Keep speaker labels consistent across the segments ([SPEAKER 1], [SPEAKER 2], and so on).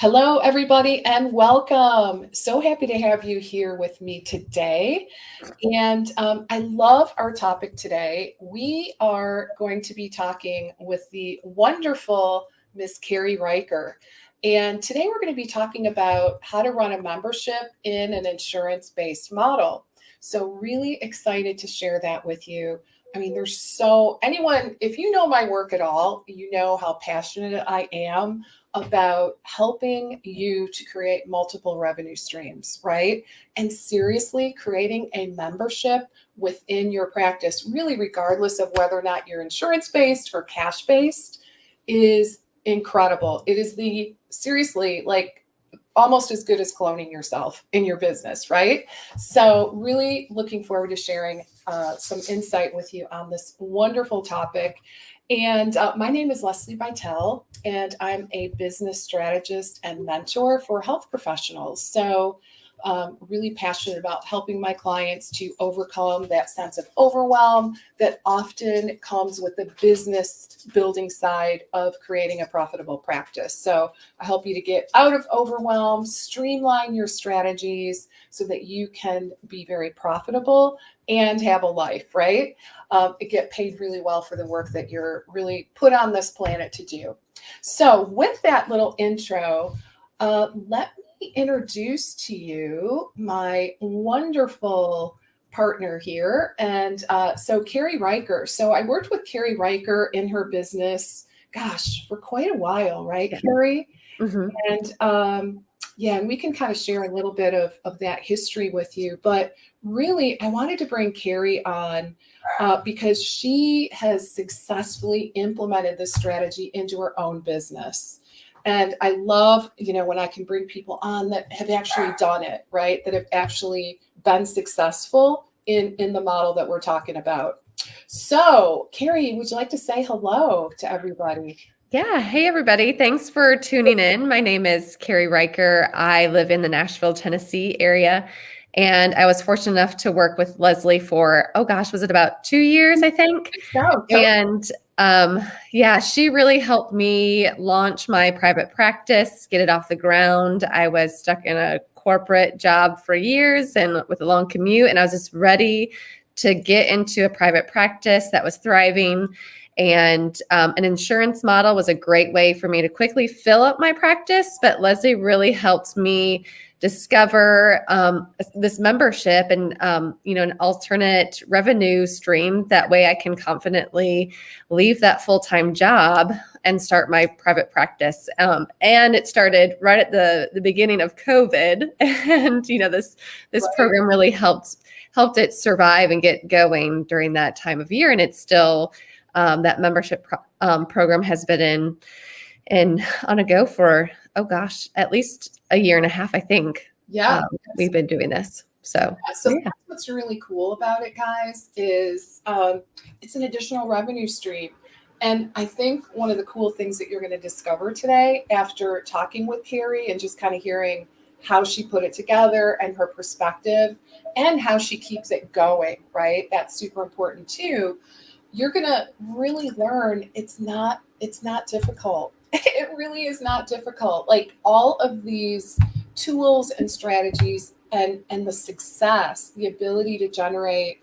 [SPEAKER 1] Hello, everybody, and welcome. So happy to have you here with me today. And I love our topic today. We are going to be talking with the wonderful Miss Carrie Reicher. And today we're going to be talking about how to run a membership in an insurance-based model. So really excited to share that with you. I mean, if you know my work at all, you know how passionate I am about helping you to create multiple revenue streams, right? And seriously, creating a membership within your practice, really regardless of whether or not you're insurance-based or cash-based, is incredible. It is seriously, like almost as good as cloning yourself in your business, right? So really looking forward to sharing some insight with you on this wonderful topic. And my name is Lesli Bitel, and I'm a business strategist and mentor for health professionals. So really passionate about helping my clients to overcome that sense of overwhelm that often comes with the business building side of creating a profitable practice. So I help you to get out of overwhelm, streamline your strategies so that you can be very profitable and have a life, right? Get paid really well for the work that you're really put on this planet to do. So with that little intro, let me introduce to you my wonderful partner here. And so Carrie Reicher. So I worked with Carrie Reicher in her business, gosh, for quite a while, right, Carrie?
[SPEAKER 2] Mm-hmm.
[SPEAKER 1] And and we can kind of share a little bit of that history with you. But really, I wanted to bring Carrie on because she has successfully implemented this strategy into her own business. And I love, when I can bring people on that have actually done it, right? That have actually been successful in the model that we're talking about. So, Carrie, would you like to say hello to everybody?
[SPEAKER 2] Yeah. Hey, everybody. Thanks for tuning in. My name is Carrie Reicher. I live in the Nashville, Tennessee area. And I was fortunate enough to work with Lesli for, was it about 2 years, I think? And she really helped me launch my private practice, get it off the ground. I was stuck in a corporate job for years and with a long commute, and I was just ready to get into a private practice that was thriving. And an insurance model was a great way for me to quickly fill up my practice. But Lesli really helped me discover this membership and, an alternate revenue stream. That way I can confidently leave that full-time job and start my private practice. And it started right at the beginning of COVID. And, this program really helped it survive and get going during that time of year. And it's still that membership program has been in on a go for, at least a year and a half, I think.
[SPEAKER 1] Yeah.
[SPEAKER 2] We've been doing this. So
[SPEAKER 1] what's really cool about it, guys, is it's an additional revenue stream. And I think one of the cool things that you're going to discover today after talking with Carrie and just kind of hearing how she put it together and her perspective and how she keeps it going, right? That's super important too. You're going to really learn it's not difficult. It really is not difficult. Like all of these tools and strategies and the success, the ability to generate,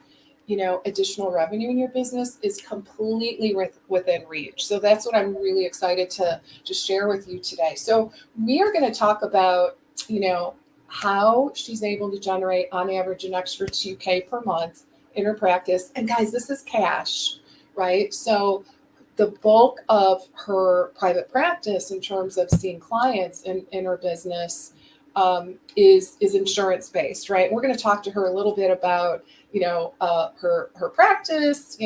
[SPEAKER 1] additional revenue in your business is completely within reach. So that's what I'm really excited to share with you today. So we are going to talk about, how she's able to generate on average an extra $2,000 per month in her practice. And guys, this is cash, right? So the bulk of her private practice in terms of seeing clients in her business is insurance based, right? We're going to talk to her a little bit about, her practice,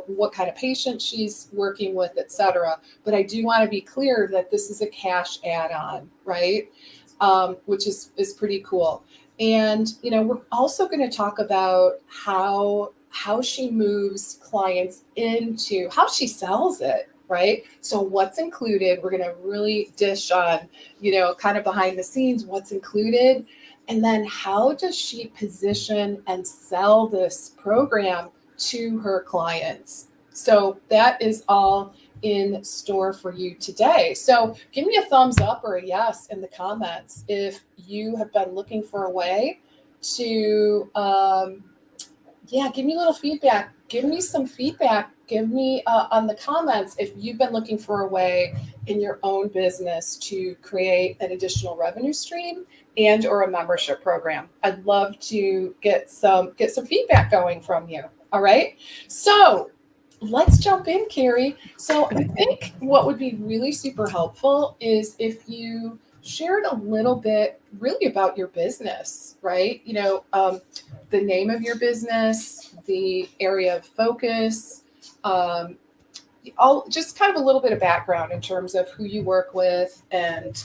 [SPEAKER 1] what kind of patients she's working with, et cetera. But I do want to be clear that this is a cash add-on, right? Which is pretty cool. And, we're also going to talk about how she moves clients into how she sells it, right? So what's included, we're going to really dish on, kind of behind the scenes, what's included. And then how does she position and sell this program to her clients? So that is all in store for you today. So give me a thumbs up or a yes in the comments if you have been looking for a way to, give me a little feedback. Give me some feedback. Give me on the comments if you've been looking for a way in your own business to create an additional revenue stream and or a membership program. I'd love to get some feedback going from you. All right. So let's jump in, Carrie. So I think what would be really super helpful is if you shared a little bit really about your business, right? The name of your business, the area of focus, all just kind of a little bit of background in terms of who you work with. And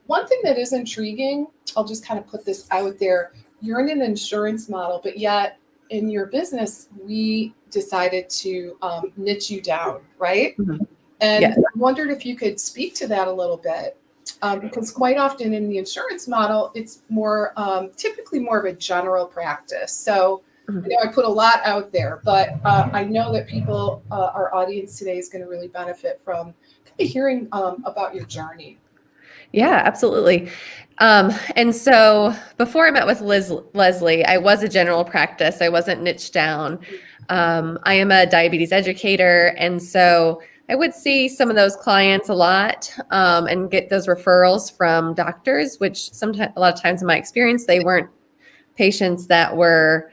[SPEAKER 1] one thing that is intriguing, I'll just kind of put this out there. You're in an insurance model, but yet in your business, we decided to niche you down, right?
[SPEAKER 2] Mm-hmm.
[SPEAKER 1] And I wondered if you could speak to that a little bit. Because quite often in the insurance model, it's more typically more of a general practice. So I put a lot out there, but I know that people, our audience today is going to really benefit from kind of hearing about your journey.
[SPEAKER 2] Yeah, absolutely. And so before I met with Lesli, I was a general practice. I wasn't niched down. I am a diabetes educator. And so I would see some of those clients a lot and get those referrals from doctors, which sometimes, a lot of times in my experience, they weren't patients that were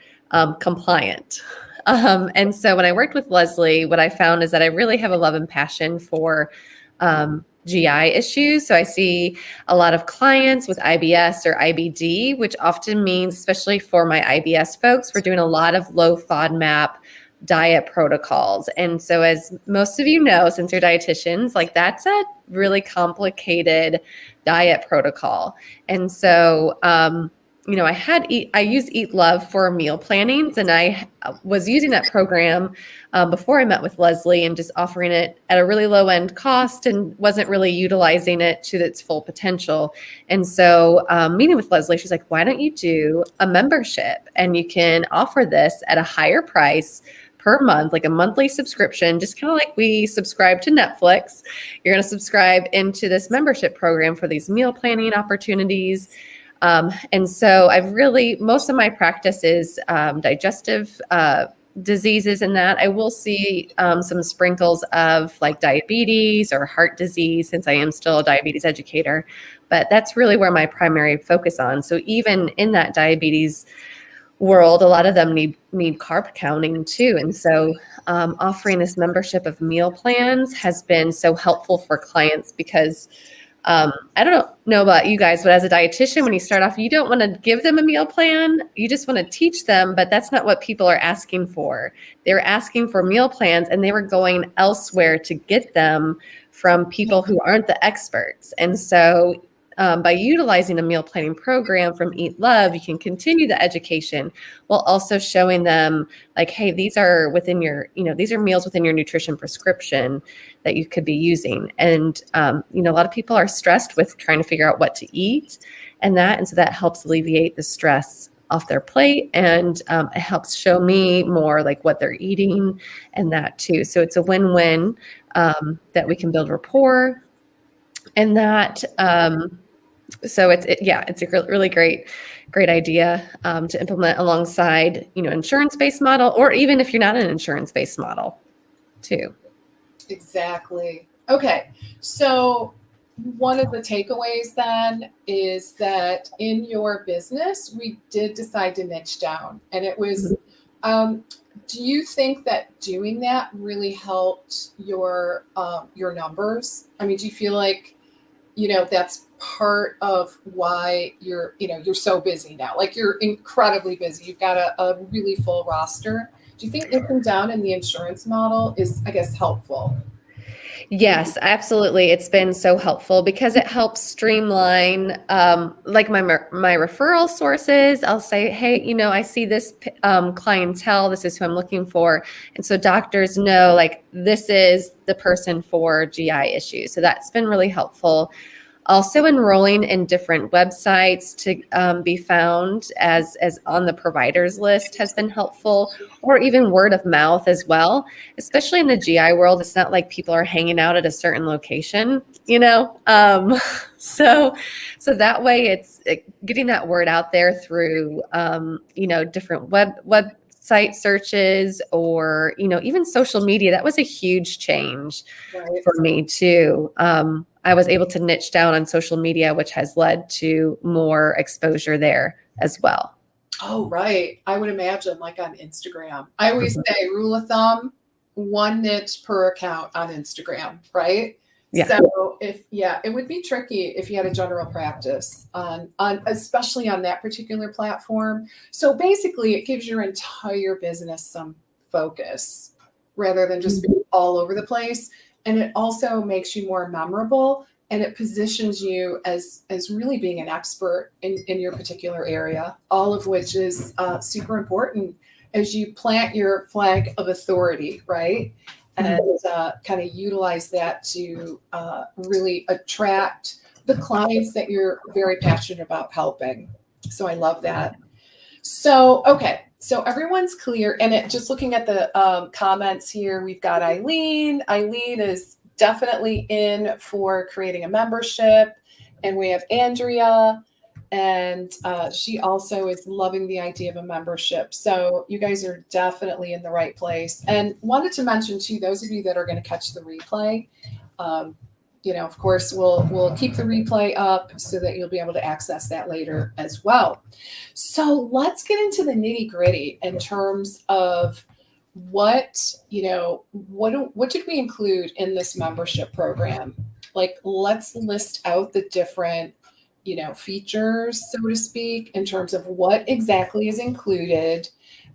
[SPEAKER 2] compliant. And so when I worked with Lesli, what I found is that I really have a love and passion for GI issues. So I see a lot of clients with IBS or IBD, which often means, especially for my IBS folks, we're doing a lot of low FODMAP diet protocols. And so as most of you know, since you're dietitians, like that's a really complicated diet protocol. And so, I use Eat Love for meal plannings, and I was using that program before I met with Lesli and just offering it at a really low end cost and wasn't really utilizing it to its full potential. And so meeting with Lesli, she's like, why don't you do a membership and you can offer this at a higher price per month, like a monthly subscription, just kind of like we subscribe to Netflix. You're going to subscribe into this membership program for these meal planning opportunities. And so most of my practice is digestive diseases in that. I will see some sprinkles of like diabetes or heart disease since I am still a diabetes educator, but that's really where my primary focus on. So even in that diabetes world, a lot of them need carb counting too. And so offering this membership of meal plans has been so helpful for clients because I don't know about you guys, but as a dietitian, when you start off, you don't want to give them a meal plan. You just want to teach them, but that's not what people are asking for. They're asking for meal plans and they were going elsewhere to get them from people who aren't the experts. And so by utilizing a meal planning program from Eat Love, you can continue the education while also showing them like, hey, these are within your, these are meals within your nutrition prescription that you could be using. And, a lot of people are stressed with trying to figure out what to eat and so that helps alleviate the stress off their plate. And it helps show me more like what they're eating and that too. So it's a win-win that we can build rapport and that, so it's a really great idea to implement alongside, insurance-based model, or even if you're not an insurance-based model too.
[SPEAKER 1] Exactly. Okay. So one of the takeaways then is that in your business, we did decide to niche down, and it was, do you think that doing that really helped your numbers? I mean, do you feel like, that's part of why you're so busy now? Like you're incredibly busy. You've got a really full roster. Do you think niching down in the insurance model is, I guess, helpful?
[SPEAKER 2] Yes, absolutely. It's been so helpful because it helps streamline like my referral sources. I'll say, hey, I see this clientele. This is who I'm looking for. And so doctors know like this is the person for GI issues. So that's been really helpful. Also enrolling in different websites to be found as on the providers list has been helpful, or even word of mouth as well. Especially in the GI world, it's not like people are hanging out at a certain location, you know. So that way, it's getting that word out there through different website searches, or even social media. That was a huge change for me too. I was able to niche down on social media, which has led to more exposure there as well.
[SPEAKER 1] Oh, right. I would imagine, like on Instagram. I always say, rule of thumb, one niche per account on Instagram, right?
[SPEAKER 2] Yeah.
[SPEAKER 1] So it would be tricky if you had a general practice on especially on that particular platform. So basically, it gives your entire business some focus rather than just being all over the place. And it also makes you more memorable, and it positions you as really being an expert in your particular area, all of which is super important as you plant your flag of authority, right? And kind of utilize that to really attract the clients that you're very passionate about helping. So I love that. So, okay. So everyone's clear. And just looking at the comments here, we've got Eileen. Eileen is definitely in for creating a membership. And we have Andrea. And she also is loving the idea of a membership. So you guys are definitely in the right place. And wanted to mention too, those of you that are going to catch the replay, of course, we'll keep the replay up so that you'll be able to access that later as well. So let's get into the nitty gritty in terms of what did we include in this membership program? Like, let's list out the different features, so to speak, in terms of what exactly is included.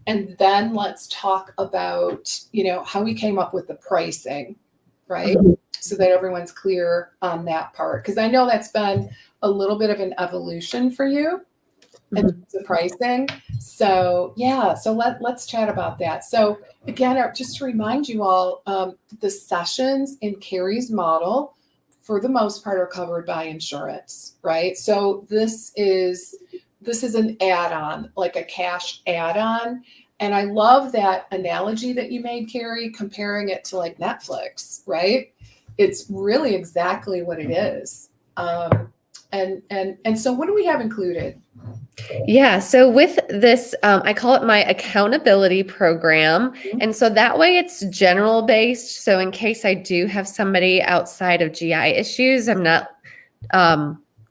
[SPEAKER 1] And then let's talk about, how we came up with the pricing, right? So that everyone's clear on that part. Because I know that's been a little bit of an evolution for you in terms of pricing. So let's chat about that. So again, just to remind you all, the sessions in Carrie's model, for the most part, are covered by insurance, right? So this is an add-on, like a cash add-on. And I love that analogy that you made, Carrie, comparing it to like Netflix, right? It's really exactly what it is. And so what do we have included?
[SPEAKER 2] Yeah. So with this, I call it my accountability program. And so that way it's general based. So in case I do have somebody outside of GI issues, I'm not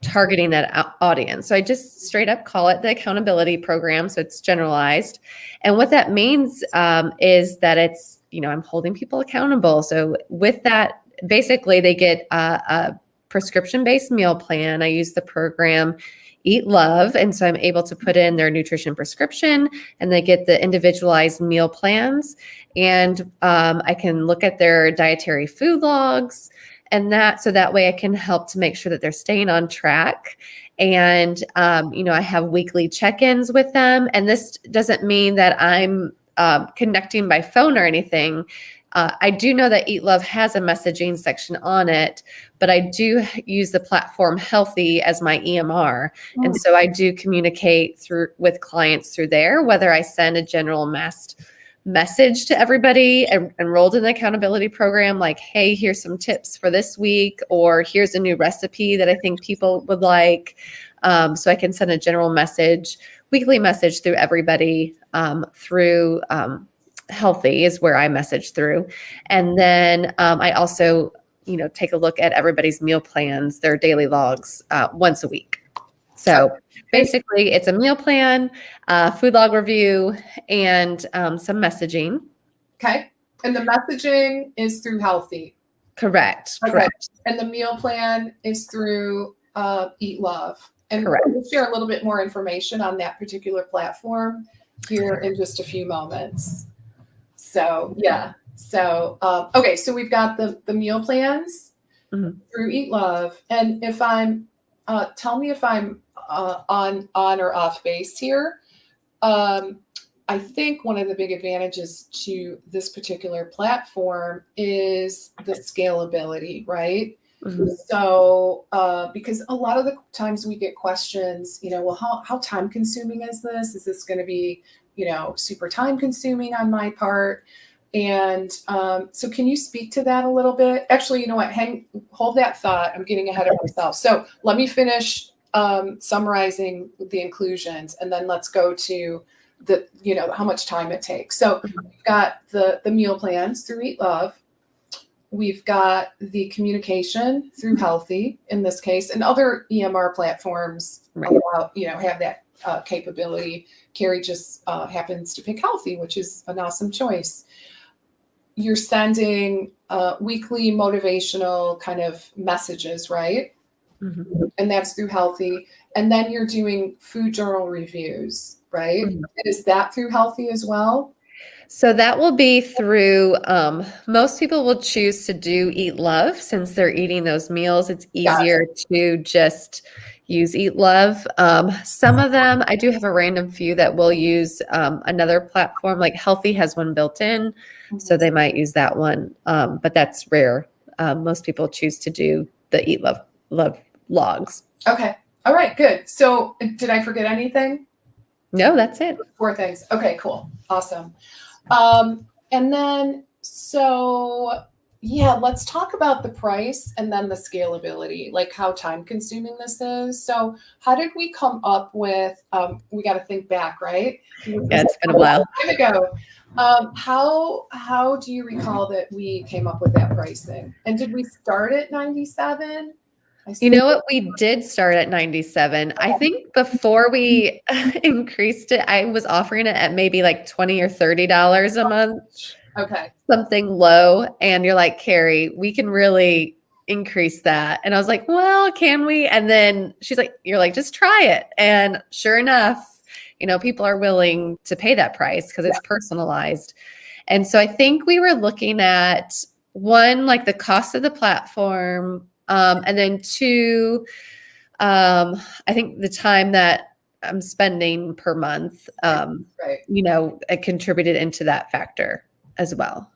[SPEAKER 2] targeting that audience. So I just straight up call it the accountability program. So it's generalized. And what that means is that it's, I'm holding people accountable. So with that, basically they get a prescription-based meal plan. I use the program Eat Love. And so I'm able to put in their nutrition prescription, and they get the individualized meal plans. And I can look at their dietary food logs, and so that way I can help to make sure that they're staying on track. And, I have weekly check-ins with them. And this doesn't mean that I'm connecting by phone or anything. I do know that Eat Love has a messaging section on it, but I do use the platform Healthy as my EMR. And so I do communicate with clients through there, whether I send a general mass message to everybody enrolled in the accountability program, like, hey, here's some tips for this week, or here's a new recipe that I think people would like. So I can send a general weekly message through everybody through Healthy is where I message through. And then I also, take a look at everybody's meal plans, their daily logs once a week. So basically it's a meal plan, food log review, and some messaging.
[SPEAKER 1] Okay. And the messaging is through Healthy.
[SPEAKER 2] Correct.
[SPEAKER 1] Okay.
[SPEAKER 2] Correct.
[SPEAKER 1] And the meal plan is through Eat Love. And
[SPEAKER 2] Correct.
[SPEAKER 1] we'll share a little bit more information on that particular platform here in just a few moments. So, yeah. So, okay. So we've got the meal plans through Eat Love. And if I'm, tell me if I'm on or off base here. I think one of the big advantages to this particular platform is the scalability, right? So, because a lot of the times we get questions, well, how time consuming is this? Is this going to be, super time consuming on my part? And so can you speak to that a little bit? Actually, you know what? Hold that thought. I'm getting ahead of myself. So let me finish summarizing the inclusions, and then let's go to how much time it takes. So we've got the meal plans through Eat Love. We've got the communication through Healthy in this case, and other EMR platforms have that capability. Carrie just happens to pick Healthy, which is an awesome choice. You're sending weekly motivational kind of messages, right? And that's through Healthy. And then you're doing food journal reviews, right? Is that through Healthy as well?
[SPEAKER 2] So that will be through, most people will choose to do Eat Love since they're eating those meals. It's easier to just use Eat Love. Some of them, I do have a random few that will use another platform, like Healthy has one built in, so they might use that one, but that's rare. Most people choose to do the Eat Love logs.
[SPEAKER 1] Okay. All right, good. So did I forget anything?
[SPEAKER 2] No, that's it.
[SPEAKER 1] 4 things. Okay, cool. Awesome. And then, let's talk about the price and then the scalability, like how time consuming this is. So how did we come up with, we got to think back, right?
[SPEAKER 2] Yeah, it's been a while.
[SPEAKER 1] Time ago. How do you recall that we came up with that pricing? And did we start at 97?
[SPEAKER 2] You know what? We did start at 97. I think before we increased it, I was offering it at maybe like $20 or $30 a month.
[SPEAKER 1] Okay.
[SPEAKER 2] Something low. And you're like, Carrie, we can really increase that. And I was like, well, can we? And then you're like, just try it. And sure enough, people are willing to pay that price because it's personalized. And so I think we were looking at one, like the cost of the platform, and then 2, I think the time that I'm spending per month, it contributed into that factor as well.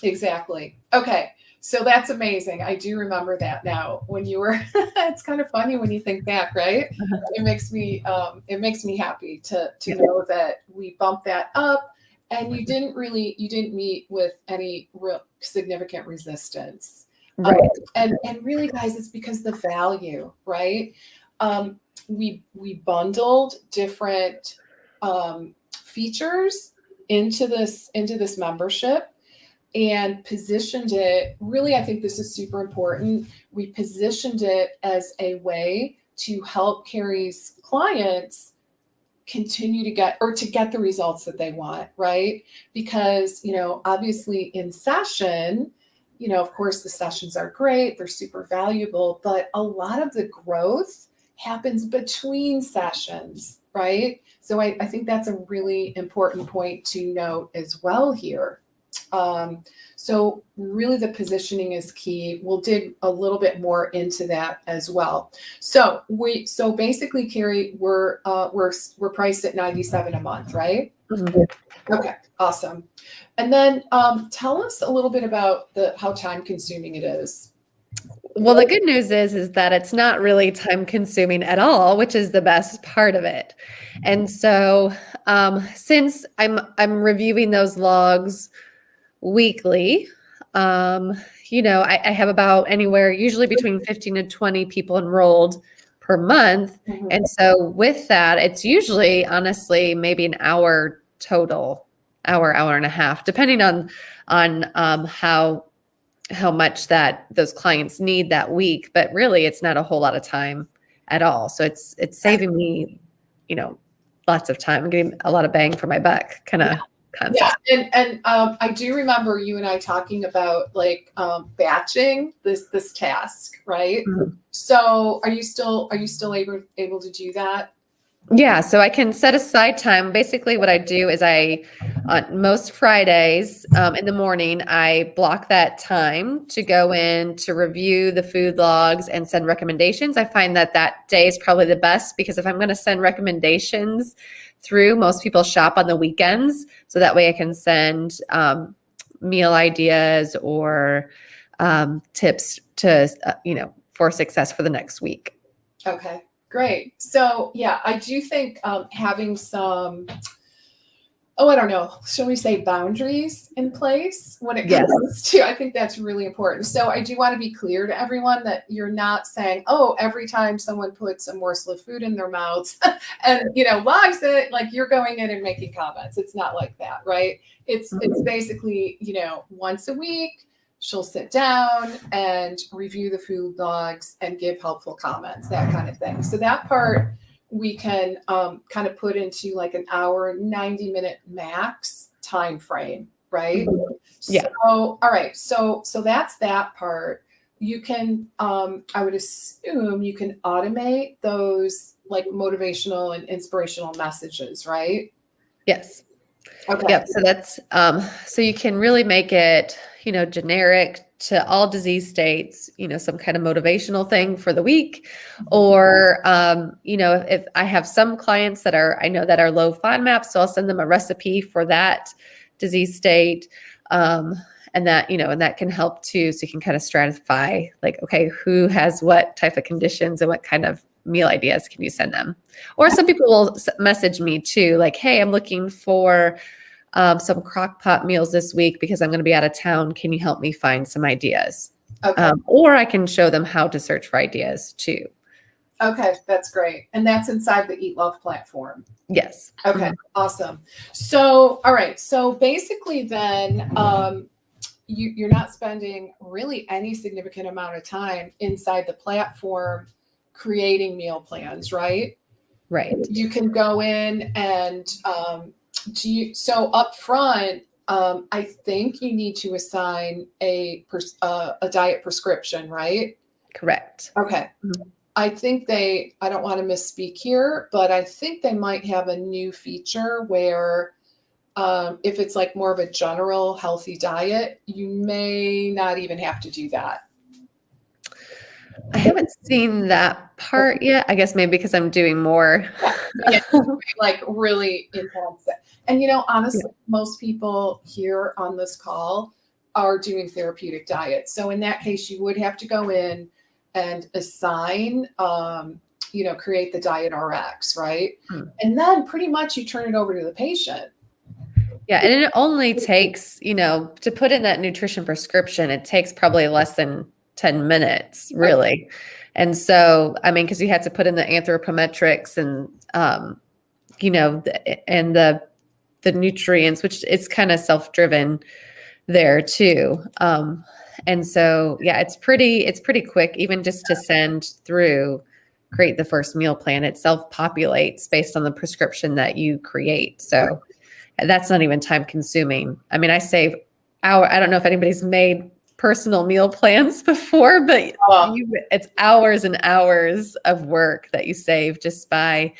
[SPEAKER 1] Exactly. Okay. So that's amazing. I do remember that now when you were, it's kind of funny when you think back, right? It makes me happy to know that we bumped that up, and you didn't meet with any real significant resistance.
[SPEAKER 2] Right.
[SPEAKER 1] And really, guys, it's because the value, right? We bundled different features into this membership and positioned it. Really, I think this is super important. We positioned it as a way to help Carrie's clients continue to get the results that they want, right? Because, obviously in session, of course, the sessions are great. They're super valuable, but a lot of the growth happens between sessions, right? So I think that's a really important point to note as well here. So really the positioning is key. We'll dig a little bit more into that as well. So basically, Carrie, we're priced at $97 a month, right? Okay, awesome. And then tell us a little bit about how time consuming it is.
[SPEAKER 2] Well, the good news is that it's not really time consuming at all, which is the best part of it. And so since I'm reviewing those logs weekly, I have about anywhere usually between 15 to 20 people enrolled per month. And so with that, it's usually honestly maybe an hour total, hour and a half, depending on how much that those clients need that week. But really, it's not a whole lot of time at all. So it's saving me, lots of time. I'm getting a lot of bang for my buck kind of concept.
[SPEAKER 1] Yeah, and I do remember you and I talking about batching this task, right? So are you still able to do that?
[SPEAKER 2] Yeah, so I can set aside time. Basically, what I do is on most Fridays in the morning, I block that time to go in to review the food logs and send recommendations. I find that day is probably the best because if I'm going to send recommendations through, most people shop on the weekends. So that way I can send meal ideas or tips to, for success for the next week.
[SPEAKER 1] Okay, great. So yeah, I do think having some, I don't know, shall we say boundaries in place when it comes to, I think that's really important. So I do want to be clear to everyone that you're not saying, oh, every time someone puts a morsel of food in their mouths and, logs it, like you're going in and making comments. It's not like that, right? It's basically, once a week, she'll sit down and review the food logs and give helpful comments, that kind of thing. So that part we can kind of put into like an hour, 90-minute max time frame, right?
[SPEAKER 2] Yeah.
[SPEAKER 1] So, all right. So that's that part. You can, I would assume you can automate those like motivational and inspirational messages, right?
[SPEAKER 2] Yes.
[SPEAKER 1] Okay.
[SPEAKER 2] Yep. So that's, so you can really make it, generic to all disease states, some kind of motivational thing for the week. Or, if I have some clients that I know that are low FODMAP, so I'll send them a recipe for that disease state. And that, and that can help too. So you can kind of stratify like, okay, who has what type of conditions and what kind of meal ideas can you send them? Or some people will message me too, like, hey, I'm looking for some crock pot meals this week because I'm going to be out of town. Can you help me find some ideas?
[SPEAKER 1] Okay.
[SPEAKER 2] Or I can show them how to search for ideas too.
[SPEAKER 1] Okay, that's great. And that's inside the Eat Love platform.
[SPEAKER 2] Yes.
[SPEAKER 1] Okay, awesome. So, all right. So basically then you're not spending really any significant amount of time inside the platform creating meal plans, right?
[SPEAKER 2] Right.
[SPEAKER 1] You can go in and so up front, I think you need to assign a diet prescription, right?
[SPEAKER 2] Correct.
[SPEAKER 1] Okay. I think I don't want to misspeak here, but I think they might have a new feature where if it's like more of a general healthy diet, you may not even have to do that.
[SPEAKER 2] I haven't seen that part yet. I guess maybe because I'm doing more.
[SPEAKER 1] Yeah, like really intense. And, honestly, most people here on this call are doing therapeutic diets. So in that case, you would have to go in and assign, create the diet RX, right? And then pretty much you turn it over to the patient.
[SPEAKER 2] Yeah. And it only takes, to put in that nutrition prescription, it takes probably less than 10 minutes, really. And so, because you had to put in the anthropometrics and, and the nutrients, which it's kind of self-driven there too. And so, yeah, it's pretty quick, even just to send through, create the first meal plan. It self-populates based on the prescription that you create. So that's not even time consuming. I save I don't know if anybody's made personal meal plans before, but it's hours and hours of work that you save just by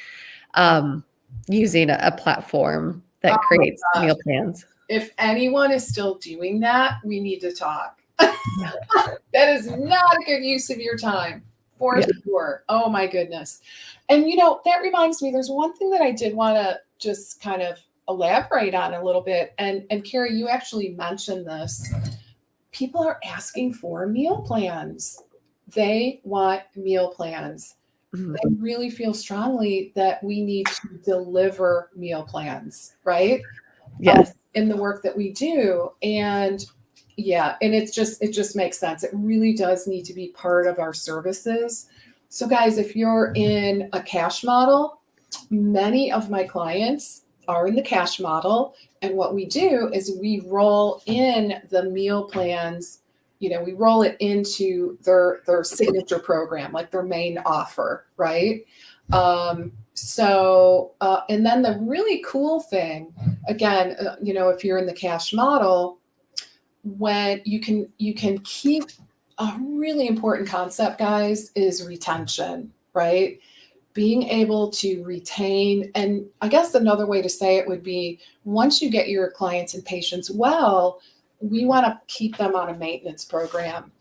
[SPEAKER 2] using a platform that creates meal plans.
[SPEAKER 1] If anyone is still doing that, we need to talk. That is not a good use of your time, for sure. Oh my goodness. And that reminds me, there's one thing that I did want to just kind of elaborate on a little bit. And Carrie, you actually mentioned this. People are asking for meal plans. They want meal plans. I really feel strongly that we need to deliver meal plans, right?
[SPEAKER 2] Yes.
[SPEAKER 1] In the work that we do. And it just makes sense. It really does need to be part of our services. So guys, if you're in a cash model, many of my clients are in the cash model. And what we do is we roll in the meal plans, we roll it into their signature program, like their main offer, right? And then the really cool thing, again, if you're in the cash model, when you can keep a really important concept, guys, is retention, right? Being able to retain, and I guess another way to say it would be, once you get your clients and patients well, we want to keep them on a maintenance program,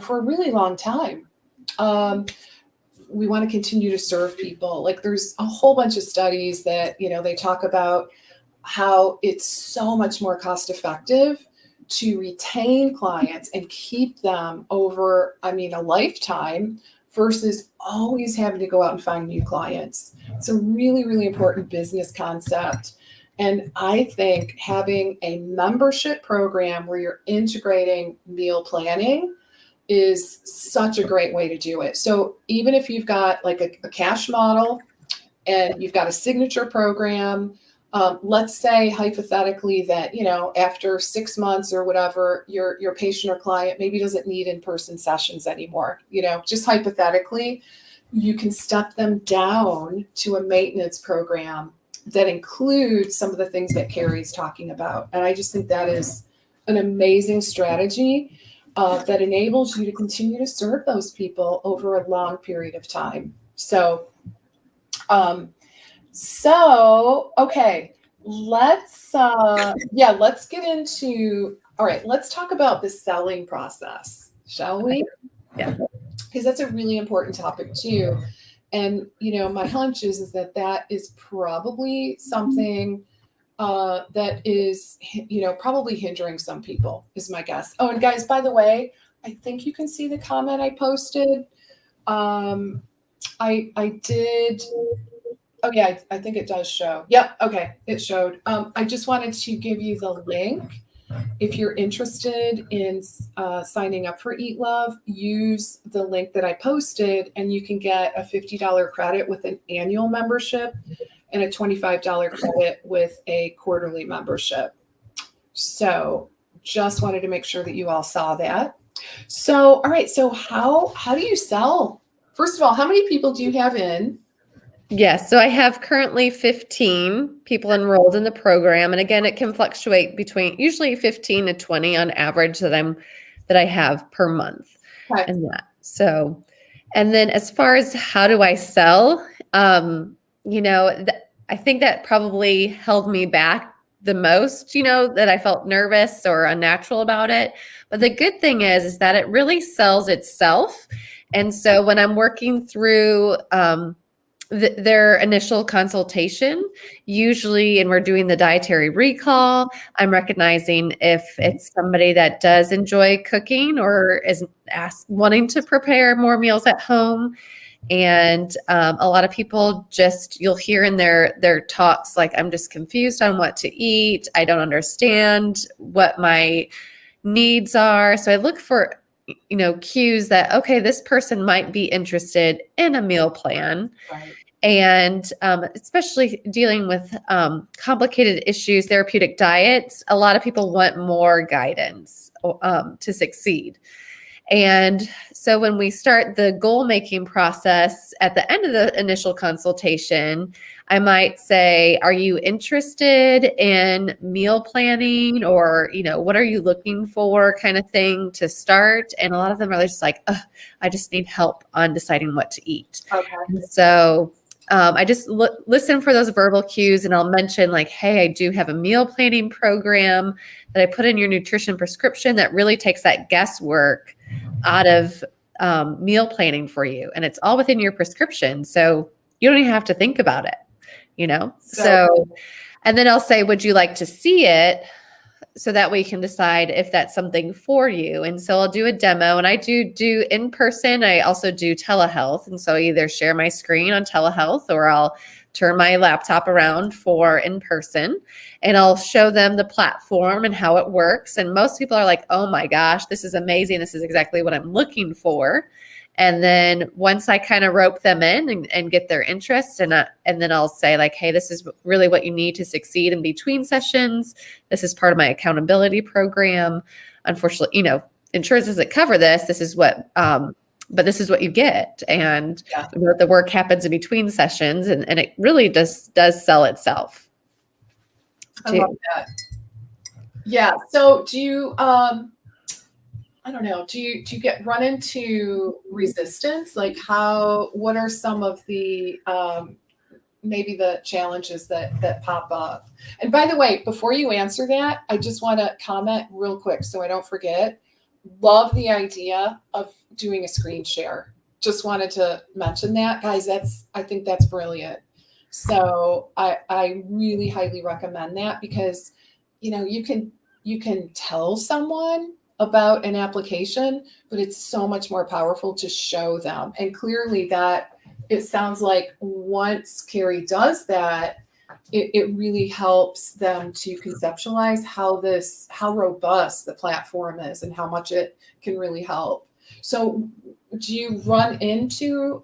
[SPEAKER 1] for a really long time. We want to continue to serve people. Like there's a whole bunch of studies that, they talk about how it's so much more cost effective to retain clients and keep them over, I mean, a lifetime versus always having to go out and find new clients. It's a really, really important business concept. And I think having a membership program where you're integrating meal planning is such a great way to do it. So even if you've got like a cash model and you've got a signature program, let's say hypothetically that, you know, after 6 months or whatever, your patient or client maybe doesn't need in-person sessions anymore, you know, just hypothetically, you can step them down to a maintenance program that includes some of the things that Carrie's talking about. And I just think that is an amazing strategy that enables you to continue to serve those people over a long period of time. So, okay, let's get into, all right, let's talk about the selling process, shall we?
[SPEAKER 2] Yeah.
[SPEAKER 1] Because that's a really important topic too. And, you know, my hunch is that that is probably something that is, you know, probably hindering some people is my guess. Oh, and guys, by the way, I think you can see the comment I posted. I did. Oh yeah, I think it does show. Yep. Okay. It showed. I just wanted to give you the link. If you're interested in signing up for Eat Love, use the link that I posted and you can get a $50 credit with an annual membership and a $25 credit with a quarterly membership. So just wanted to make sure that you all saw that. So, all right. So how do you sell? First of all, how many people do you have in?
[SPEAKER 2] Yes. So I have currently 15 people enrolled in the program. And again, it can fluctuate between usually 15 to 20 on average that I have per month.
[SPEAKER 1] Okay.
[SPEAKER 2] And that. So, and then as far as how do I sell, you know, I think that probably held me back the most, you know, that I felt nervous or unnatural about it. But the good thing is that it really sells itself. And so when I'm working through, their initial consultation, usually, and we're doing the dietary recall, I'm recognizing if it's somebody that does enjoy cooking or is wanting to prepare more meals at home. And a lot of people you'll hear in their talks, like, I'm just confused on what to eat. I don't understand what my needs are. So I look for, you know, cues that, okay, this person might be interested in a meal plan.
[SPEAKER 1] Right.
[SPEAKER 2] And especially dealing with complicated issues, therapeutic diets, a lot of people want more guidance to succeed. And so when we start the goal-making process at the end of the initial consultation, I might say, are you interested in meal planning, or, you know, what are you looking for, kind of thing to start? And a lot of them are just like, I just need help on deciding what to eat.
[SPEAKER 1] Okay.
[SPEAKER 2] So I just listen for those verbal cues, and I'll mention, like, hey, I do have a meal planning program that I put in your nutrition prescription that really takes that guesswork out of meal planning for you. And it's all within your prescription. So you don't even have to think about it, you know? So, and then I'll say, would you like to see it? So that way you can decide if that's something for you. And so I'll do a demo, and I do in person. I also do telehealth. And so I either share my screen on telehealth, or I'll turn my laptop around for in person, and I'll show them the platform and how it works. And most people are like, oh my gosh, this is amazing. This is exactly what I'm looking for. And then once I kind of rope them in and get their interest, and then I'll say, like, hey, this is really what you need to succeed in between sessions. This is part of my accountability program. Unfortunately, you know, insurance doesn't cover this. This is what, but this is what you get. And the work happens in between sessions, and it really does sell itself.
[SPEAKER 1] I love that. Yeah. So do you, I don't know, do you run into resistance? Like, what are some of the, maybe the challenges that pop up? And by the way, before you answer that, I just want to comment real quick so I don't forget. Love the idea of doing a screen share. Just wanted to mention that, guys. I think that's brilliant. So I really highly recommend that, because, you know, you can you can tell someone about an application, but it's so much more powerful to show them. And clearly that it sounds like once Carrie does that, it really helps them to conceptualize how robust the platform is and how much it can really help. So do you run into,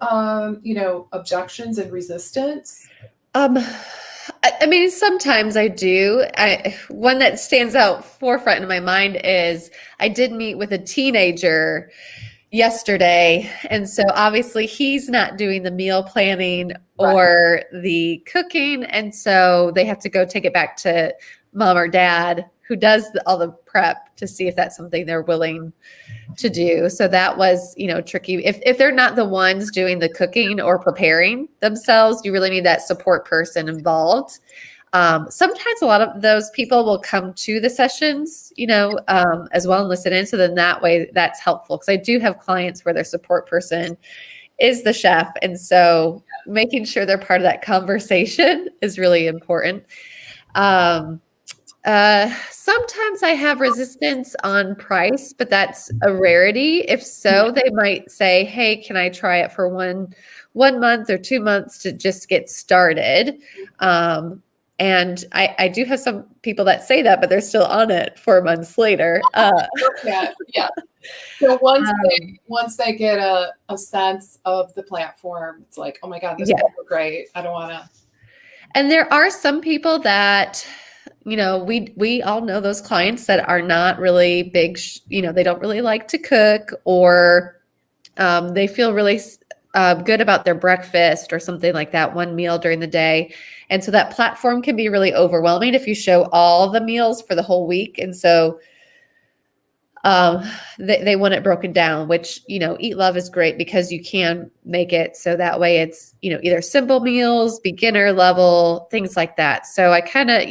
[SPEAKER 1] objections and resistance?
[SPEAKER 2] I mean, sometimes I do. One that stands out forefront in my mind is I did meet with a teenager yesterday. And so obviously he's not doing the meal planning or the cooking. And so they have to go take it back to mom or dad who does all the prep to see if that's something they're willing to do. So that was, tricky. If they're not the ones doing the cooking or preparing themselves, you really need that support person involved. Sometimes a lot of those people will come to the sessions, as well and listen in. So then that way that's helpful. Because I do have clients where their support person is the chef. And so making sure they're part of that conversation is really important. Sometimes I have resistance on price, but that's a rarity. If so, they might say, hey, can I try it for one month or 2 months to just get started? And I do have some people that say that, but they're still on it 4 months later.
[SPEAKER 1] Yeah. So once they get a sense of the platform, it's like, oh my God, this is great. I don't want to.
[SPEAKER 2] And there are some people that, we all know those clients that are not really big, they don't really like to cook, or they feel really good about their breakfast or something like that, one meal during the day. And so that platform can be really overwhelming if you show all the meals for the whole week. And so they want it broken down, which, Eat Love is great because you can make it so that way it's, either simple meals, beginner level, things like that. So I kind of,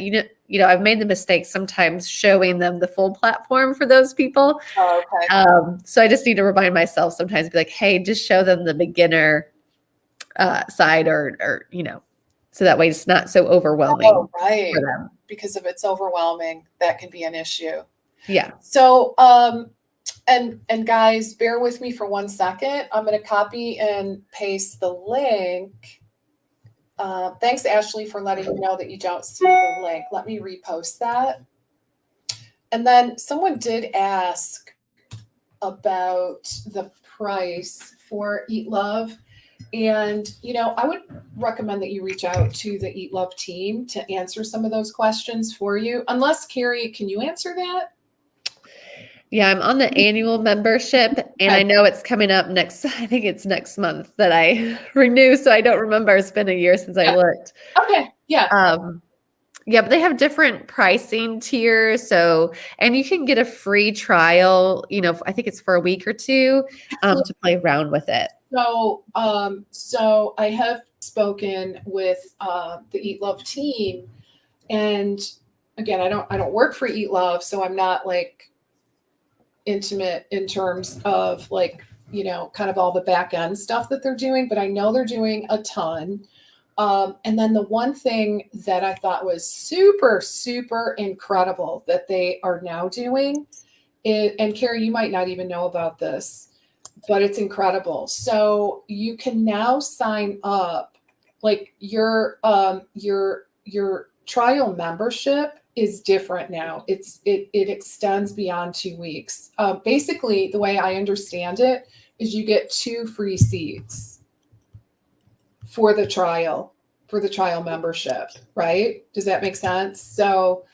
[SPEAKER 2] I've made the mistake sometimes showing them the full platform for those people.
[SPEAKER 1] Oh, okay.
[SPEAKER 2] So I just need to remind myself sometimes, be like, hey, just show them the beginner side or, so that way it's not so overwhelming.
[SPEAKER 1] Oh, right. For them. Because if it's overwhelming, that can be an issue.
[SPEAKER 2] Yeah.
[SPEAKER 1] So, and guys, bear with me for 1 second. I'm going to copy and paste the link. Thanks, Ashley, for letting me know that you don't see the link. Let me repost that. And then someone did ask about the price for Eat Love. And, I would recommend that you reach out to the Eat Love team to answer some of those questions for you. Unless, Carrie, can you answer that?
[SPEAKER 2] Yeah, I'm on the annual membership, and I know it's coming up I think it's next month that I renew, so I don't remember. It's been a year since I looked.
[SPEAKER 1] Okay, yeah.
[SPEAKER 2] Yeah, but they have different pricing tiers. So, and you can get a free trial, I think it's for a week or two to play around with it.
[SPEAKER 1] So I have spoken with the Eat Love team, and again, I don't work for Eat Love, so I'm not like intimate in terms of like, kind of all the back end stuff that they're doing, but I know they're doing a ton. And then the one thing that I thought was super, super incredible that they are now doing is, and Carrie, you might not even know about this, but it's incredible. So you can now sign up, like your trial membership is different now. It extends beyond 2 weeks. Basically, the way I understand it is you get 2 free seats for the trial membership, right? Does that make sense? So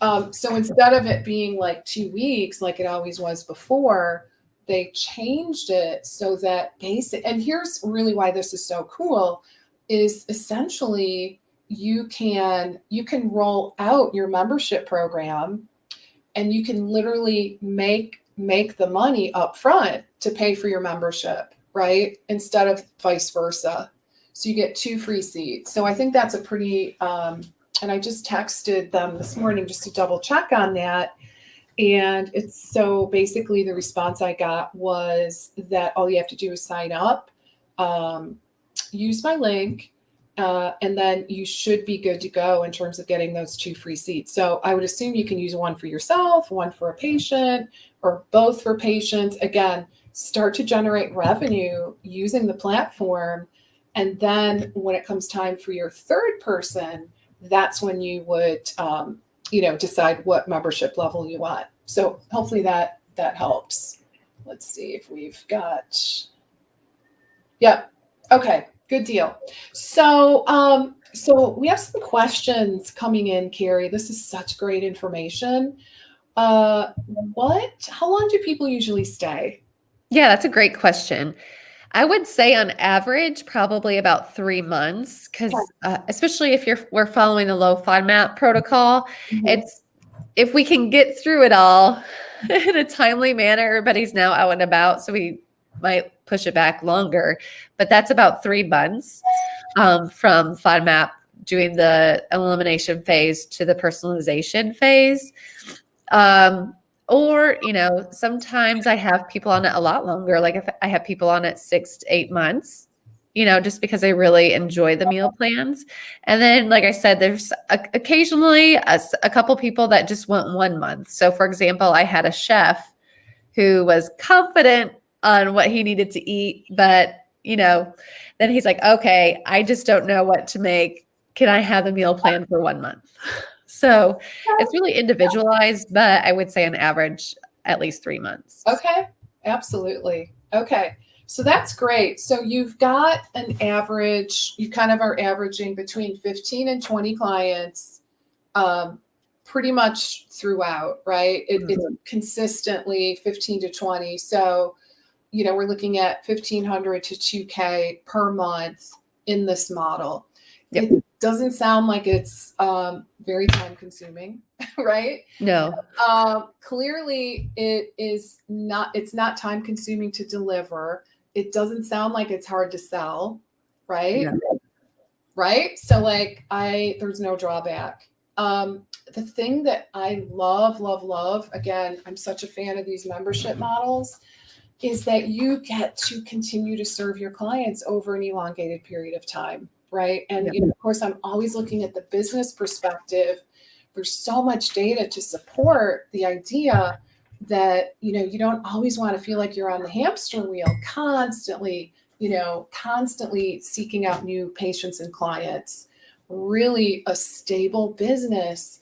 [SPEAKER 1] instead of it being like 2 weeks, like it always was before, they changed it so that and here's really why this is so cool, is essentially you can roll out your membership program and you can literally make the money up front to pay for your membership, right? Instead of vice versa. So you get 2 free seats. So I think that's a pretty, and I just texted them this morning just to double check on that. And it's so basically the response I got was that all you have to do is sign up, use my link, And then you should be good to go in terms of getting those 2 free seats. So I would assume you can use one for yourself, one for a patient, or both for patients. Again, start to generate revenue using the platform. And then when it comes time for your third person, that's when you would, decide what membership level you want. So hopefully that helps. Let's see if we've got, yep. Okay, good deal. So we have some questions coming in, Carrie. This is such great information. How long do people usually stay?
[SPEAKER 2] Yeah, that's a great question. I would say on average, probably about 3 months, because especially if we're following the low FODMAP protocol, it's if we can get through it all in a timely manner, everybody's now out and about, so we might push it back longer, but that's about 3 months from FODMAP doing the elimination phase to the personalization phase. Or, sometimes I have people on it a lot longer. Like if I have people on it 6 to 8 months, just because I really enjoy the meal plans. And then, like I said, there's occasionally a couple people that just want 1 month. So for example, I had a chef who was confident on what he needed to eat, but then he's like, okay, I just don't know what to make. Can I have a meal plan for 1 month? So it's really individualized, but I would say on average, at least 3 months.
[SPEAKER 1] Okay, absolutely. Okay, so that's great. So you've got an average, you kind of are averaging between 15 and 20 clients pretty much throughout, right? It's consistently 15 to 20. So, we're looking at 1,500 to 2K per month in this model. Yep. It doesn't sound like it's very time consuming, right?
[SPEAKER 2] No.
[SPEAKER 1] Clearly it's not time consuming to deliver. It doesn't sound like it's hard to sell, right? Yeah. Right? So there's no drawback. The thing that I love, again, I'm such a fan of these membership models, is that you get to continue to serve your clients over an elongated period of time. Right. And, of course, I'm always looking at the business perspective. There's so much data to support the idea that, you don't always want to feel like you're on the hamster wheel constantly seeking out new patients and clients. Really, a stable business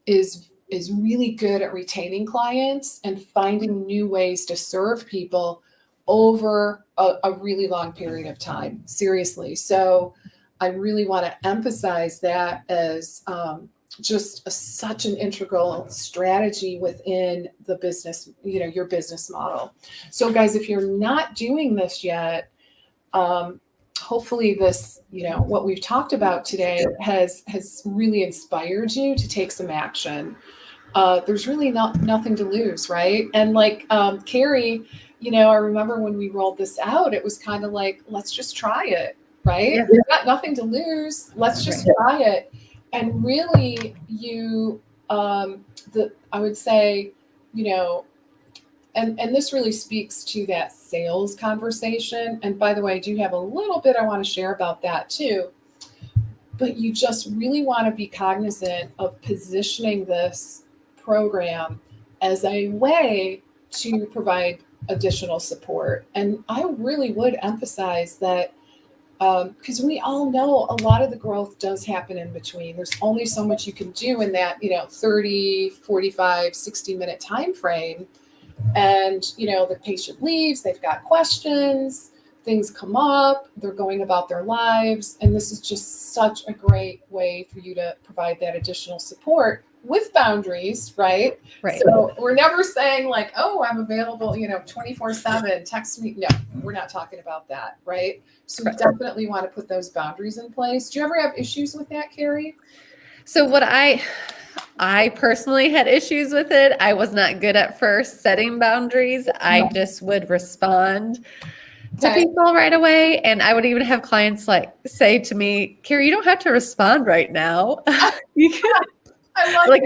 [SPEAKER 1] is really good at retaining clients and finding new ways to serve people over a really long period of time. Seriously. So I really want to emphasize that as just such an integral strategy within the business, your business model. So guys, if you're not doing this yet, hopefully this, what we've talked about today has really inspired you to take some action. There's really nothing to lose, right? And Carrie, I remember when we rolled this out, it was kind of like, let's just try it. Right? Yeah. We've got nothing to lose. Let's just try it. And really I would say, and this really speaks to that sales conversation. And by the way, I do have a little bit I want to share about that too. But you just really want to be cognizant of positioning this program as a way to provide additional support. And I really would emphasize that because we all know a lot of the growth does happen in between. There's only so much you can do in that, 30, 45, 60-minute time frame. And, the patient leaves, they've got questions, things come up, they're going about their lives. And this is just such a great way for you to provide that additional support with boundaries, right?
[SPEAKER 2] Right.
[SPEAKER 1] So we're never saying oh, I'm available, 24/7, text me. No, we're not talking about that, right? So we definitely want to put those boundaries in place. Do you ever have issues with that, Carrie?
[SPEAKER 2] So what I personally had issues with it. I was not good at first setting boundaries. I just would respond to people right away. And I would even have clients say to me, Carrie, you don't have to respond right now. You can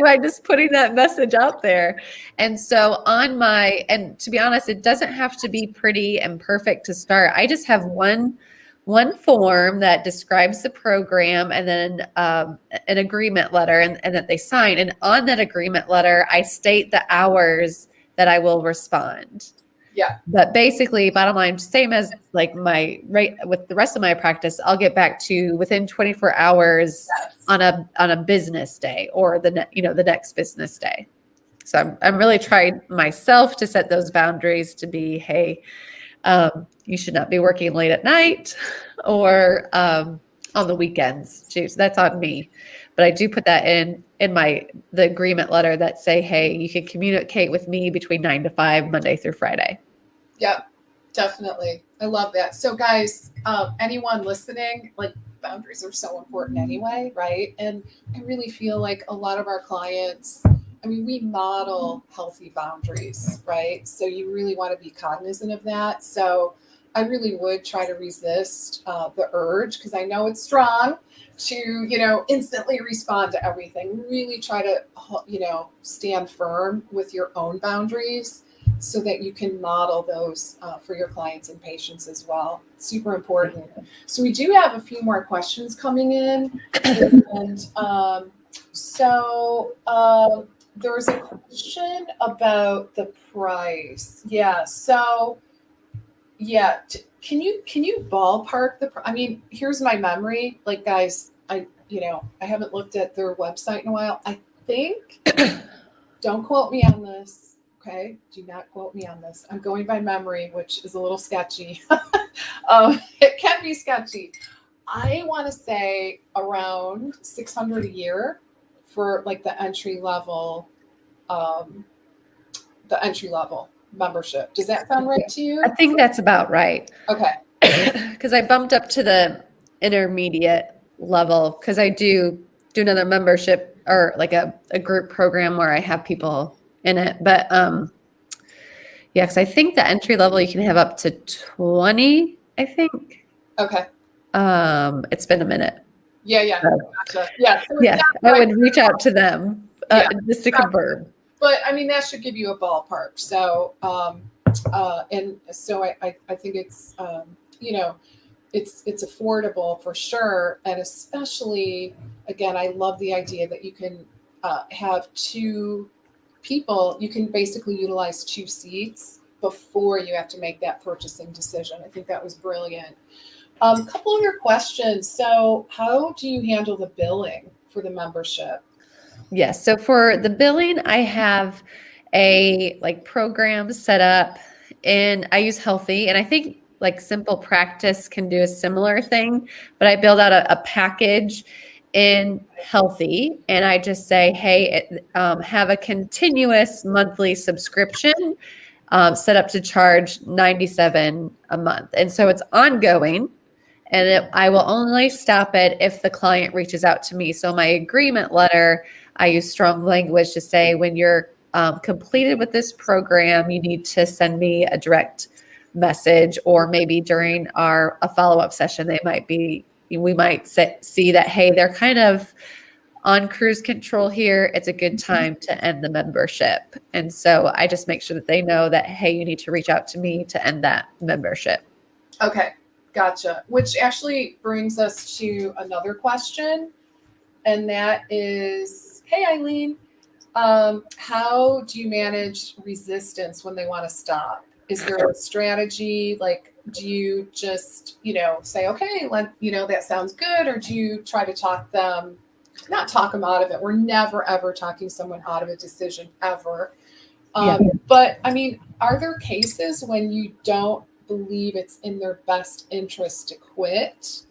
[SPEAKER 2] by just putting that message out there. And so and to be honest, it doesn't have to be pretty and perfect to start. I just have one one form that describes the program and then an agreement letter and that they sign. And on that agreement letter, I state the hours that I will respond.
[SPEAKER 1] Yeah.
[SPEAKER 2] But basically, bottom line, same as like my rate with the rest of my practice, I'll get back to within 24 hours on a business day or the next business day. So I'm really trying myself to set those boundaries to be, hey, you should not be working late at night or on the weekends too. So that's on me. But I do put that in the agreement letter that say, hey, you can communicate with me between 9 to 5, Monday through Friday.
[SPEAKER 1] Yeah, definitely. I love that. So guys, anyone listening, like boundaries are so important anyway, right? And I really feel like a lot of our clients, I mean, we model healthy boundaries, right? So you really want to be cognizant of that. So I really would try to resist the urge, because I know it's strong to, instantly respond to everything. Really try to, stand firm with your own boundaries so that you can model those for your clients and patients as well. Super important. So we do have a few more questions coming in. And there was a question about the price. Yeah. So yeah. Can you ballpark the, I mean, here's my memory. Like guys, I haven't looked at their website in a while. I think, don't quote me on this. Okay. Do not quote me on this. I'm going by memory, which is a little sketchy. It can be sketchy. I want to say around $600 a year for like the entry level membership. Does that sound right to you?
[SPEAKER 2] I think that's about right.
[SPEAKER 1] Okay.
[SPEAKER 2] Because I bumped up to the intermediate level because I do another membership or like a group program where I have people in it. But yeah, because I think the entry level you can have up to 20, I think.
[SPEAKER 1] Okay.
[SPEAKER 2] It's been a minute.
[SPEAKER 1] Yeah.
[SPEAKER 2] So,
[SPEAKER 1] gotcha. Yeah. So
[SPEAKER 2] yeah, I would reach out to them just to confirm.
[SPEAKER 1] But I mean, that should give you a ballpark. So, and so I think it's, it's affordable for sure. And especially, again, I love the idea that you can have two people, you can basically utilize 2 seats before you have to make that purchasing decision. I think that was brilliant. A couple other questions. So how do you handle the billing for the membership?
[SPEAKER 2] Yes. So for the billing, I have a program set up and I use Healthy, and I think like Simple Practice can do a similar thing, but I build out a package in Healthy and I just say, hey, have a continuous monthly subscription set up to charge $97 a month. And so it's ongoing. And I will only stop it if the client reaches out to me. So my agreement letter, I use strong language to say when you're completed with this program, you need to send me a direct message, or maybe during a follow-up session, we might see that, hey, they're kind of on cruise control here. It's a good time to end the membership. And so I just make sure that they know that, hey, you need to reach out to me to end that membership.
[SPEAKER 1] Okay. Gotcha. Which actually brings us to another question. And that is, hey, Eileen, how do you manage resistance when they want to stop? Is there a strategy? Like, do you just, say, okay, that sounds good? Or do you try to not talk them out of it? We're never, ever talking someone out of a decision ever. But I mean, are there cases when you don't believe it's in their best interest to quit,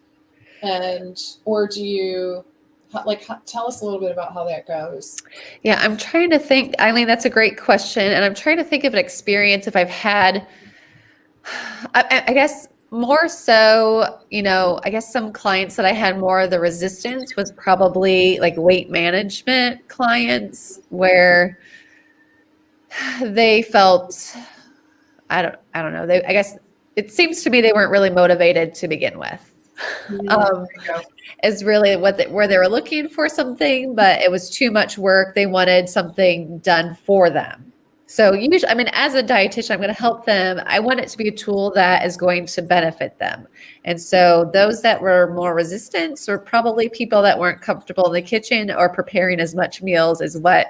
[SPEAKER 1] or do you tell us a little bit about how that goes?
[SPEAKER 2] Yeah, I'm trying to think, Eileen, that's a great question. And I'm trying to think of an experience if I've had, I guess more so, I guess some clients that I had more of the resistance was probably like weight management clients where they felt, I don't know. I guess it seems to me they weren't really motivated to begin with. Is really where they were looking for something, but it was too much work. They wanted something done for them. So usually, I mean, as a dietitian, I'm going to help them. I want it to be a tool that is going to benefit them. And so those that were more resistant were probably people that weren't comfortable in the kitchen or preparing as much meals as what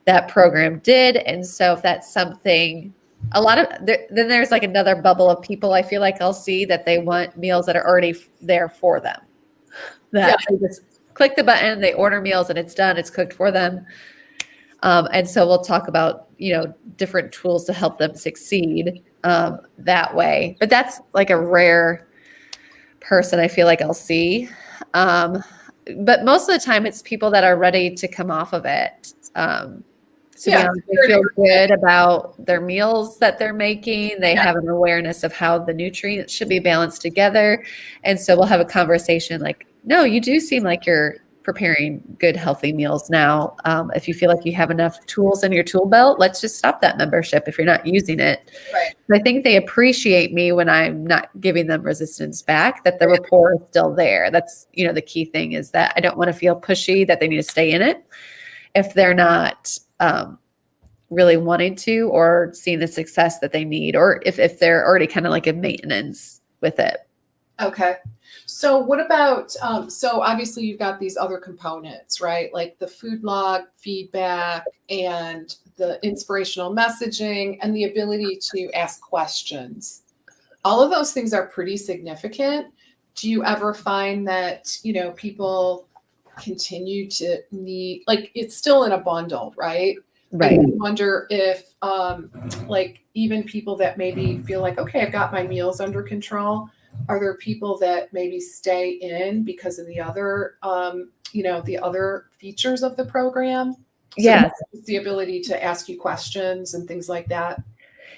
[SPEAKER 2] that program did. And so if that's something, then there's like another bubble of people I feel like I'll see that they want meals that are already there for them. That they just click the button, they order meals and it's done, it's cooked for them. And so we'll talk about, different tools to help them succeed that way. But that's like a rare person I feel like I'll see. But most of the time it's people that are ready to come off of it. Be honest, they feel good about their meals that they're making. They have an awareness of how the nutrients should be balanced together. And so we'll have a conversation like, no, you do seem like you're preparing good, healthy meals now. If you feel like you have enough tools in your tool belt, let's just stop that membership if you're not using it.
[SPEAKER 1] Right.
[SPEAKER 2] I think they appreciate me when I'm not giving them resistance back, that the rapport is still there. That's, the key thing is that I don't want to feel pushy that they need to stay in it if they're not really wanting to or seeing the success that they need, or if they're already kind of like in maintenance with it.
[SPEAKER 1] Okay. So what about, so obviously you've got these other components, right? Like the food log, feedback, and the inspirational messaging, and the ability to ask questions. All of those things are pretty significant. Do you ever find that, people continue to need, like, it's still in a bundle, right?
[SPEAKER 2] Right.
[SPEAKER 1] I wonder if, like, even people that maybe feel like, okay, I've got my meals under control, are there people that maybe stay in because of the other, the other features of the program?
[SPEAKER 2] Yes.
[SPEAKER 1] The ability to ask you questions and things like that.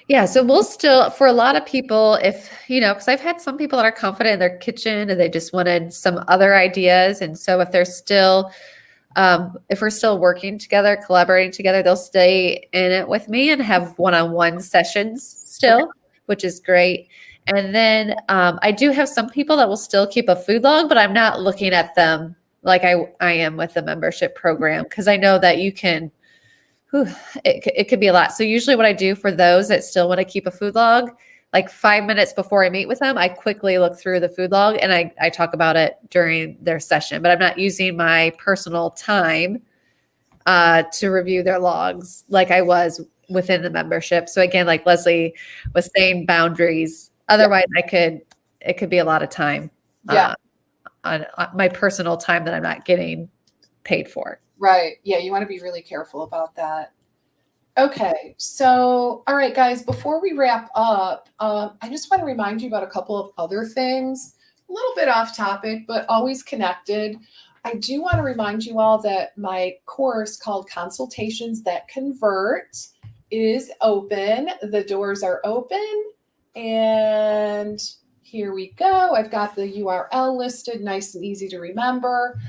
[SPEAKER 2] Yeah. So we'll still, for a lot of people, if, because I've had some people that are confident in their kitchen and they just wanted some other ideas. And so if they're still, if we're still working together, collaborating together, they'll stay in it with me and have one-on-one sessions still, which is great. And then I do have some people that will still keep a food log, but I'm not looking at them like I am with the membership program, because I know that you can, it could be a lot. So usually what I do for those that still want to keep a food log, like 5 minutes before I meet with them, I quickly look through the food log and I talk about it during their session, but I'm not using my personal time to review their logs like I was within the membership. So again, like Leslie was saying, boundaries. Otherwise, it could be a lot of time on my personal time that I'm not getting paid for.
[SPEAKER 1] Right. Yeah. You want to be really careful about that. Okay. So, all right, guys, before we wrap up, I just want to remind you about a couple of other things, a little bit off topic, but always connected. I do want to remind you all that my course called Consultations That Convert is open. The doors are open. And here we go. I've got the URL listed, nice and easy to remember.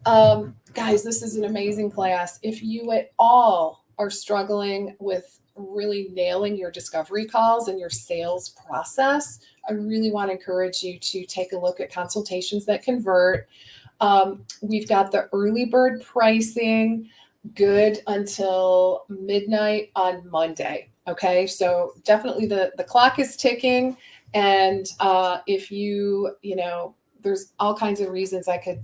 [SPEAKER 1] Guys, this is an amazing class. If you at all are struggling with really nailing your discovery calls and your sales process, I really want to encourage you to take a look at Consultations That Convert. We've got the early bird pricing good until midnight on Monday. Okay, so definitely the clock is ticking. And if there's all kinds of reasons I could,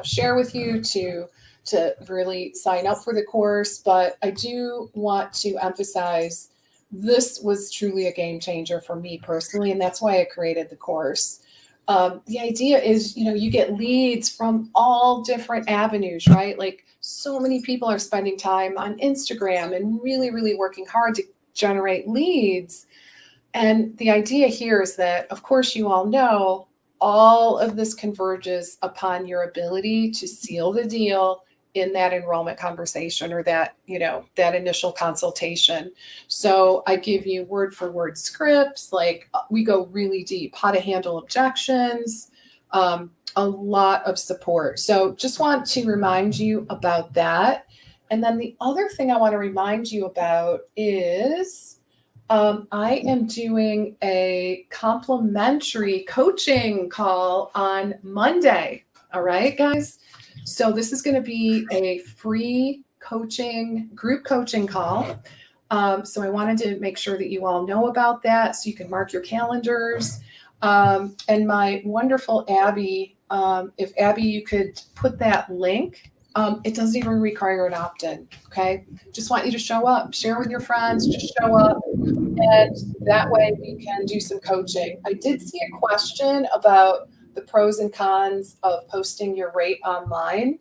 [SPEAKER 1] share with you to really sign up for the course. But I do want to emphasize this was truly a game changer for me personally. And that's why I created the course. The idea is, you get leads from all different avenues, right? Like so many people are spending time on Instagram and really, really working hard to generate leads. And the idea here is that, of course, you all know all of this converges upon your ability to seal the deal in that enrollment conversation or that, that initial consultation. So I give you word for word scripts, like we go really deep, how to handle objections, a lot of support. So just want to remind you about that. And then the other thing I want to remind you about is I am doing a complimentary coaching call on Monday. All right, guys. So this is going to be a free group coaching call. So I wanted to make sure that you all know about that so you can mark your calendars. And my wonderful Abby, if Abby, you could put that link. It doesn't even require an opt-in, okay? Just want you to show up, share with your friends, just show up. And that way we can do some coaching. I did see a question about the pros and cons of posting your rate online.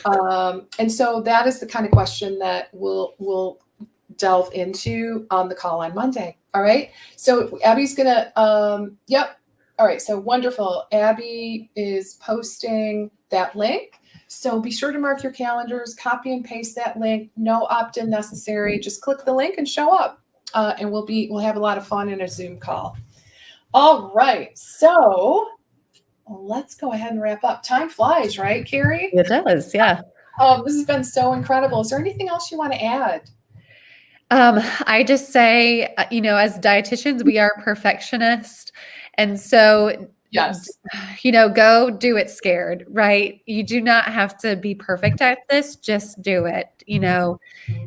[SPEAKER 1] And so that is the kind of question that we'll delve into on the call on Monday. All right. So Abby's gonna, yep. All right. So wonderful. Abby is posting that link. So be sure to mark your calendars, copy and paste that link. No opt-in necessary. Just click the link and show up. And we'll have a lot of fun in a Zoom call. All right. So let's go ahead and wrap up. Time flies, right, Carrie?
[SPEAKER 2] It does. Yeah.
[SPEAKER 1] This has been so incredible. Is there anything else you want to add?
[SPEAKER 2] I just say, as dietitians, we are perfectionists. And so,
[SPEAKER 1] yes,
[SPEAKER 2] go do it scared, right? You do not have to be perfect at this. Just do it.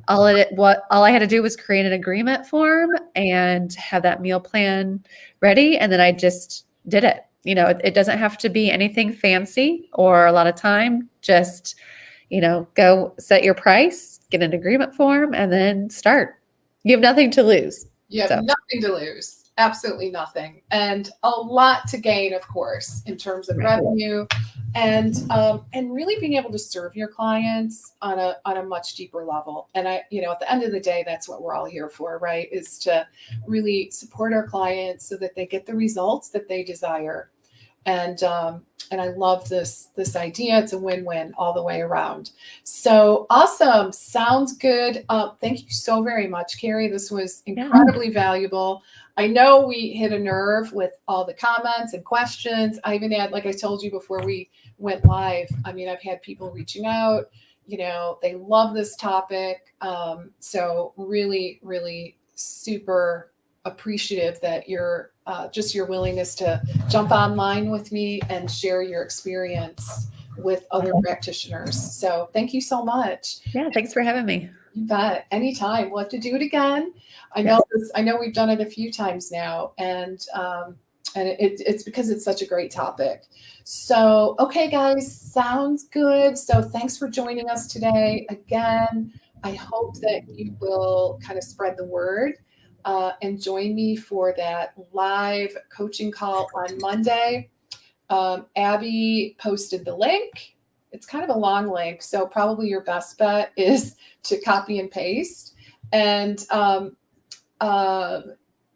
[SPEAKER 2] All I had to do was create an agreement form and have that meal plan ready. And then I just did it. It doesn't have to be anything fancy or a lot of time. Just, go set your price, get an agreement form, and then start. You have nothing to lose.
[SPEAKER 1] You have nothing to lose. Absolutely nothing. And a lot to gain, of course, in terms of revenue and really being able to serve your clients on a much deeper level. And at the end of the day, that's what we're all here for, right? Is to really support our clients so that they get the results that they desire. And I love this idea. It's a win-win all the way around. So awesome. Sounds good. Thank you so very much, Carrie. This was incredibly valuable. I know we hit a nerve with all the comments and questions. I even had, like I told you before we went live, I've had people reaching out, they love this topic. So really, really super appreciative that you're just your willingness to jump online with me and share your experience with other practitioners. So thank you so much.
[SPEAKER 2] Yeah, thanks for having me.
[SPEAKER 1] You bet. Anytime. We'll have to do it again. I know we've done it a few times now, and it's because it's such a great topic. So, okay, guys, sounds good. So thanks for joining us today. Again, I hope that you will kind of spread the word and join me for that live coaching call on Monday. Abby posted the link. It's kind of a long link, so probably your best bet is to copy and paste. And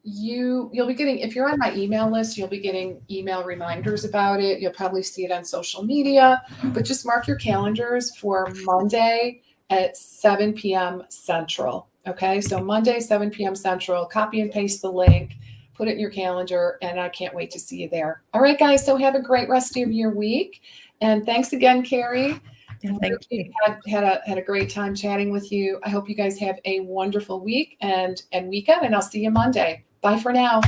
[SPEAKER 1] you'll be getting, if you're on my email list, you'll be getting email reminders about it. You'll probably see it on social media, but just mark your calendars for Monday at 7 p.m. Central. Okay, so Monday, 7 p.m. Central, copy and paste the link, put it in your calendar, and I can't wait to see you there. All right, guys, so have a great rest of your week. And thanks again, Carrie.
[SPEAKER 2] Yeah, thank you.
[SPEAKER 1] Had a great time chatting with you. I hope you guys have a wonderful week and weekend, and I'll see you Monday. Bye for now.